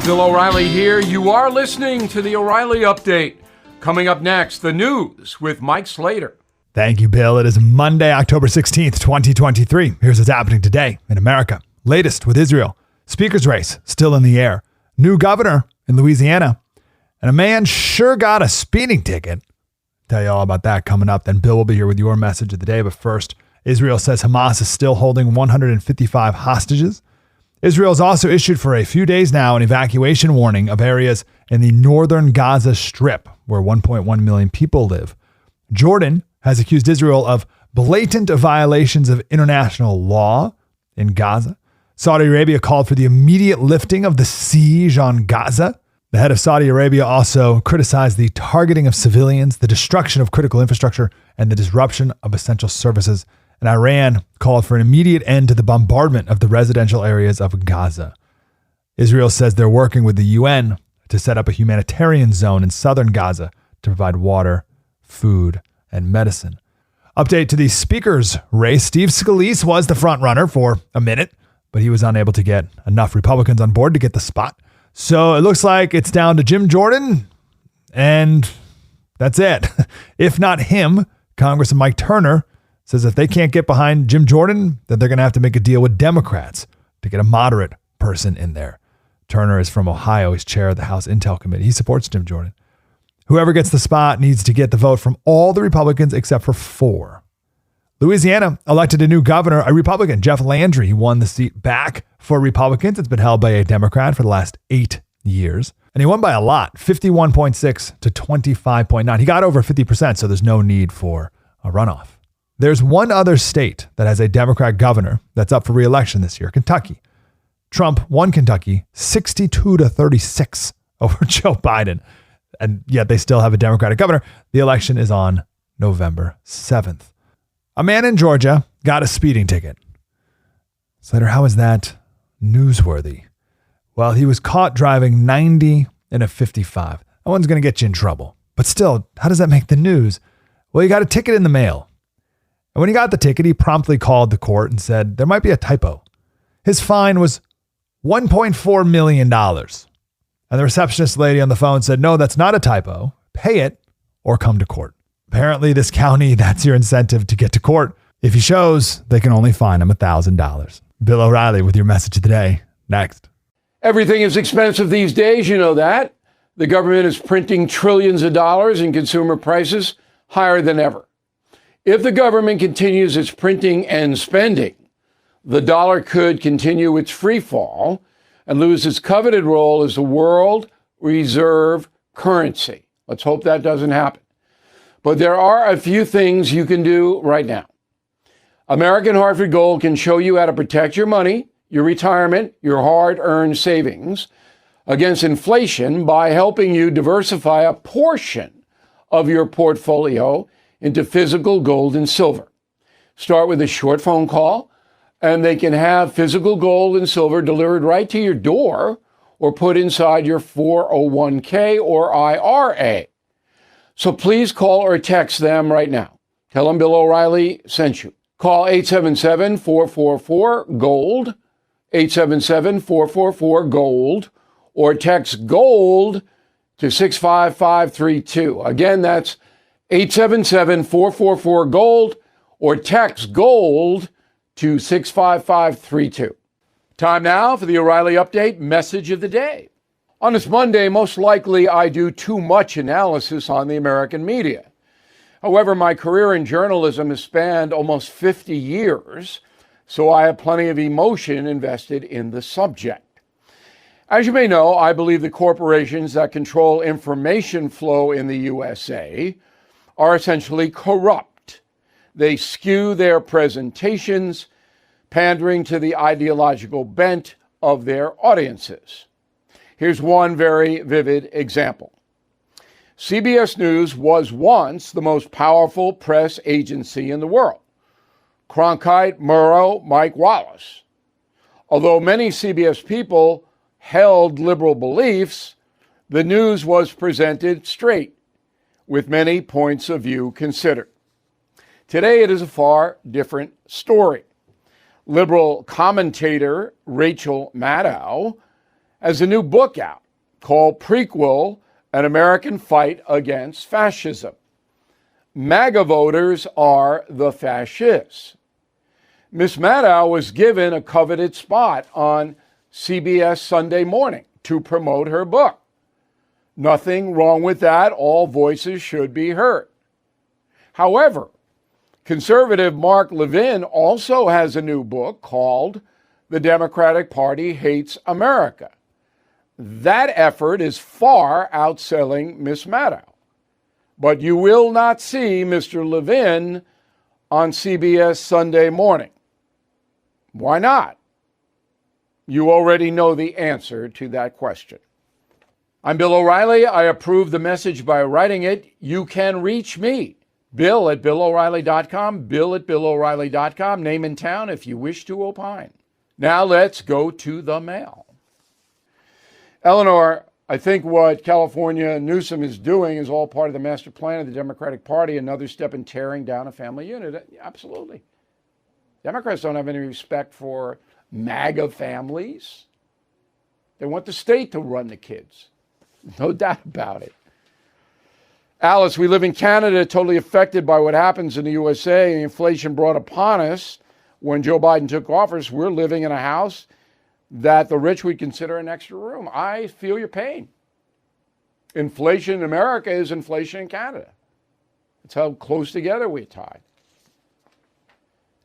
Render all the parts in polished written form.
Bill O'Reilly here. You are listening to the O'Reilly Update. Coming up next, the news with Mike Slater. Thank you, Bill. It is Monday, October 16th, 2023. Here's what's happening today in America. Latest with Israel. Speaker's race still in the air. New governor in Louisiana. And a man sure got a speeding ticket. Tell you all about that coming up. Then Bill will be here with your message of the day. But first, Israel says Hamas is still holding 155 hostages. Israel's also issued for a few days now an evacuation warning of areas in the northern Gaza Strip, where 1.1 million people live. Jordan has accused Israel of blatant violations of international law in Gaza. Saudi Arabia called for the immediate lifting of the siege on Gaza. The head of Saudi Arabia also criticized the targeting of civilians, the destruction of critical infrastructure, and the disruption of essential services. And Iran called for an immediate end to the bombardment of the residential areas of Gaza. Israel says they're working with the UN to set up a humanitarian zone in southern Gaza to provide water, food, and medicine. Update to the speaker's race. Steve Scalise was the front runner for a minute, but he was unable to get enough Republicans on board to get the spot. So it looks like it's down to Jim Jordan, and that's it. If not him, Congressman Mike Turner says if they can't get behind Jim Jordan, then they're going to have to make a deal with Democrats to get a moderate person in there. Turner is from Ohio. He's chair of the House Intel Committee. He supports Jim Jordan. Whoever gets the spot needs to get the vote from all the Republicans except for 4. Louisiana elected a new governor, a Republican, Jeff Landry. He won the seat back for Republicans. It's been held by a Democrat for the last 8 years. And he won by a lot, 51.6 to 25.9. He got over 50%, so there's no need for a runoff. There's one other state that has a Democrat governor that's up for re-election this year, Kentucky. Trump won Kentucky 62 to 36 over Joe Biden. And yet they still have a Democratic governor. The election is on November 7th. A man in Georgia got a speeding ticket. Slater, how is that newsworthy? Well, he was caught driving 90 in a 55. That one's going to get you in trouble. But still, how does that make the news? Well, he got a ticket in the mail. And when he got the ticket, he promptly called the court and said there might be a typo. His fine was $1.4 million. And the receptionist lady on the phone said, no, that's not a typo. Pay it or come to court. Apparently, this county, that's your incentive to get to court. If he shows, they can only fine him $1,000. Bill O'Reilly with your message of the day. Next. Everything is expensive these days, you know that. The government is printing trillions of dollars and consumer prices higher than ever. If the government continues its printing and spending, the dollar could continue its free fall and lose its coveted role as the world reserve currency. Let's hope that doesn't happen. But there are a few things you can do right now. American Hartford Gold can show you how to protect your money, your retirement, your hard-earned savings against inflation by helping you diversify a portion of your portfolio into physical gold and silver. Start with a short phone call, and they can have physical gold and silver delivered right to your door or put inside your 401k or IRA. So please call or text them right now. Tell them Bill O'Reilly sent you. Call 877-444-GOLD, 877-444-GOLD, or text GOLD to 65532. Again, that's 877-444-GOLD or text GOLD to 65532. Time now for the O'Reilly Update message of the day. On this Monday, most likely I do too much analysis on the American media. However, my career in journalism has spanned almost 50 years, so I have plenty of emotion invested in the subject. As you may know, I believe the corporations that control information flow in the USA are essentially corrupt. They skew their presentations, pandering to the ideological bent of their audiences. Here's one very vivid example. CBS News was once the most powerful press agency in the world. Cronkite, Murrow, Mike Wallace. Although many CBS people held liberal beliefs, the news was presented straight, with many points of view considered. Today, it is a far different story. Liberal commentator Rachel Maddow has a new book out called Prequel, An American Fight Against Fascism. MAGA voters are the fascists. Miss Maddow was given a coveted spot on CBS Sunday Morning to promote her book. Nothing wrong with that. All voices should be heard. However, conservative Mark Levin also has a new book called The Democratic Party Hates America. That effort is far outselling Miss Maddow. But you will not see Mr. Levin on CBS Sunday Morning. Why not? You already know the answer to that question. I'm Bill O'Reilly. I approve the message by writing it. You can reach me, Bill at BillO'Reilly.com, Bill at BillO'Reilly.com, name and town if you wish to opine. Now let's go to the mail. Eleanor, I think what California Newsom is doing is all part of the master plan of the Democratic Party, another step in tearing down a family unit. Absolutely. Democrats don't have any respect for MAGA families. They want the state to run the kids. No doubt about it. Alice, we live in Canada, totally affected by what happens in the USA. The inflation brought upon us when Joe Biden took office. We're living in a house that the rich would consider an extra room. I feel your pain. Inflation in America is inflation in Canada. It's how close together we're tied.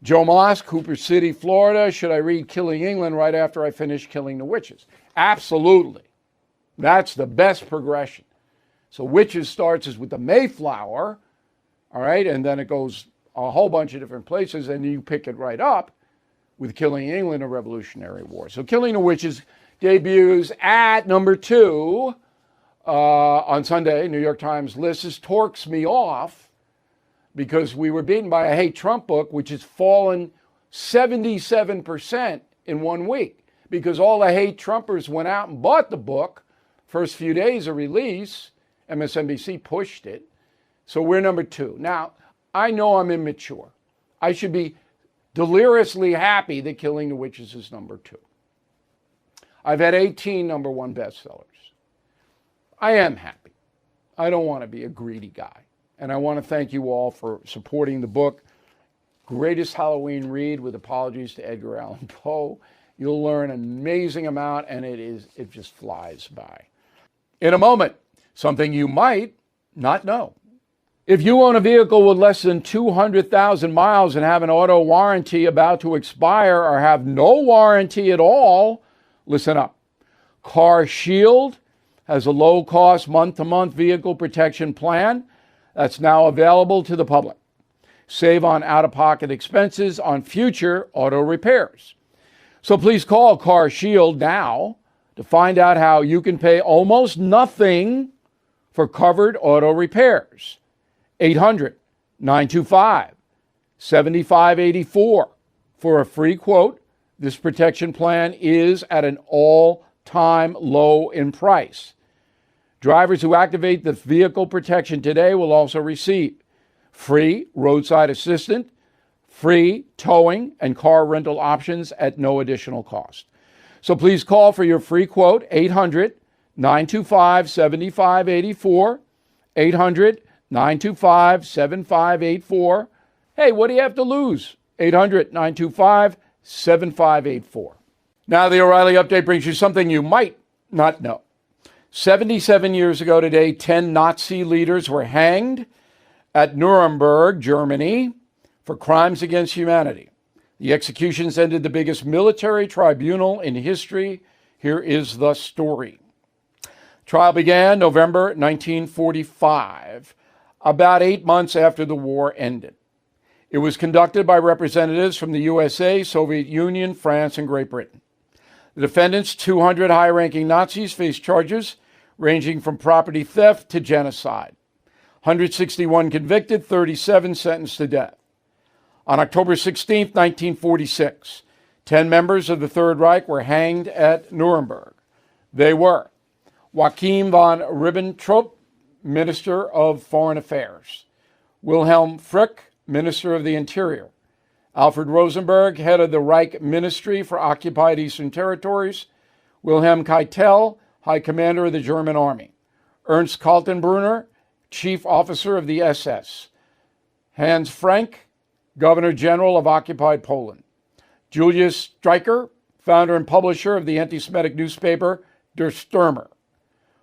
Joe Moss, Cooper City, Florida. Should I read Killing England right after I finish Killing the Witches? Absolutely. That's the best progression. So Witches starts with the Mayflower, all right, and then it goes a whole bunch of different places, and you pick it right up with Killing England, a Revolutionary War. So Killing the Witches debuts at number 2 on Sunday. New York Times list. This torques me off because we were beaten by a Hate Trump book, which has fallen 77% in 1 week because all the hate Trumpers went out and bought the book. First few days of release, MSNBC pushed it. So we're number 2. Now, I know I'm immature. I should be deliriously happy that Killing the Witches is number 2. I've had 18 number 1 bestsellers. I am happy. I don't want to be a greedy guy. And I want to thank you all for supporting the book. Greatest Halloween read, with apologies to Edgar Allan Poe. You'll learn an amazing amount, and it just flies by. In a moment, something you might not know. If you own a vehicle with less than 200,000 miles and have an auto warranty about to expire or have no warranty at all, listen up. Car Shield has a low-cost month-to-month vehicle protection plan that's now available to the public. Save on out-of-pocket expenses on future auto repairs. So please call Car Shield now to find out how you can pay almost nothing for covered auto repairs. 800-925-7584 for a free quote. This protection plan is at an all-time low in price. Drivers who activate the vehicle protection today will also receive free roadside assistance, free towing, and car rental options at no additional cost. So please call for your free quote, 800-925-7584, 800-925-7584. Hey, what do you have to lose? 800-925-7584. Now the O'Reilly Update brings you something you might not know. 77 years ago today, 10 Nazi leaders were hanged at Nuremberg, Germany, for crimes against humanity. The executions ended the biggest military tribunal in history. Here is the story. Trial began November 1945, about 8 months after the war ended. It was conducted by representatives from the USA, Soviet Union, France, and Great Britain. The defendants, 200 high-ranking Nazis, faced charges ranging from property theft to genocide. 161 convicted, 37 sentenced to death. On October 16, 1946, 10 members of the Third Reich were hanged at Nuremberg. They were Joachim von Ribbentrop, Minister of Foreign Affairs; Wilhelm Frick, Minister of the Interior; Alfred Rosenberg, head of the Reich Ministry for Occupied Eastern Territories; Wilhelm Keitel, High Commander of the German Army. Ernst Kaltenbrunner, Chief Officer of the SS. Hans Frank, Governor General of occupied Poland. Julius Streicher, founder and publisher of the anti-Semitic newspaper Der Stürmer.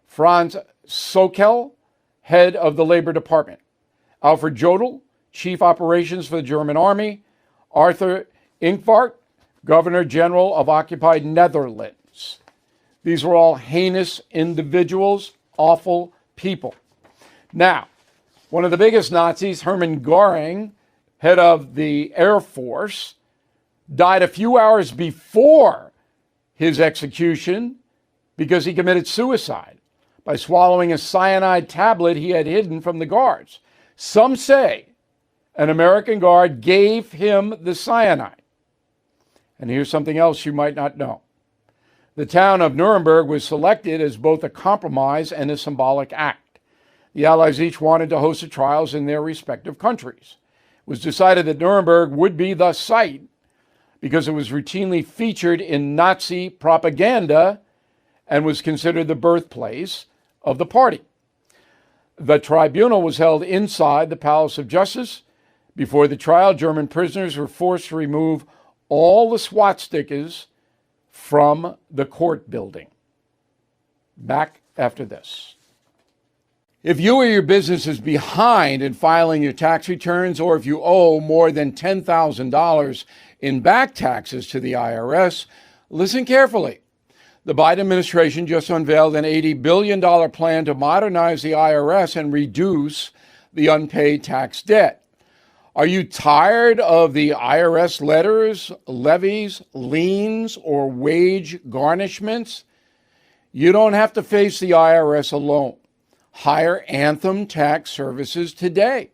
Franz Sokel, head of the Labor Department. Alfred Jodl, Chief Operations for the German Army. Arthur Ingvart, Governor General of occupied Netherlands. These were all heinous individuals, awful people. Now, one of the biggest Nazis, Hermann Göring, head of the Air Force, died a few hours before his execution because he committed suicide by swallowing a cyanide tablet he had hidden from the guards. Some say an American guard gave him the cyanide. And here's something else you might not know. The town of Nuremberg was selected as both a compromise and a symbolic act. The Allies each wanted to host the trials in their respective countries. It was decided that Nuremberg would be the site because it was routinely featured in Nazi propaganda and was considered the birthplace of the party. The tribunal was held inside the Palace of Justice. Before the trial, German prisoners were forced to remove all the swastikas from the court building. Back after this. If you or your business is behind in filing your tax returns, or if you owe more than $10,000 in back taxes to the IRS, listen carefully. The Biden administration just unveiled an $80 billion plan to modernize the IRS and reduce the unpaid tax debt. Are you tired of the IRS letters, levies, liens, or wage garnishments? You don't have to face the IRS alone. Hire Anthem Tax Services today.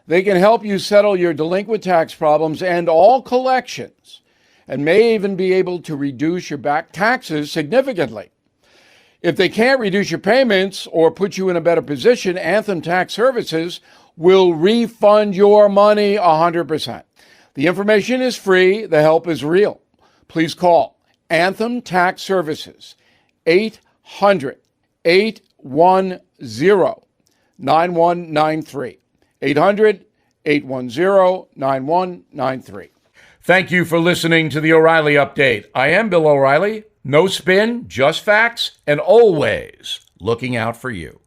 They can help you settle your delinquent tax problems and all collections, and may even be able to reduce your back taxes significantly. If they can't reduce your payments or put you in a better position, Anthem Tax Services will refund your money 100%. The information is free. The help is real. Please call Anthem Tax Services, 800-810-9193. 800-810-9193. Thank you for listening to the O'Reilly Update. I am Bill O'Reilly. No spin, just facts, and always looking out for you.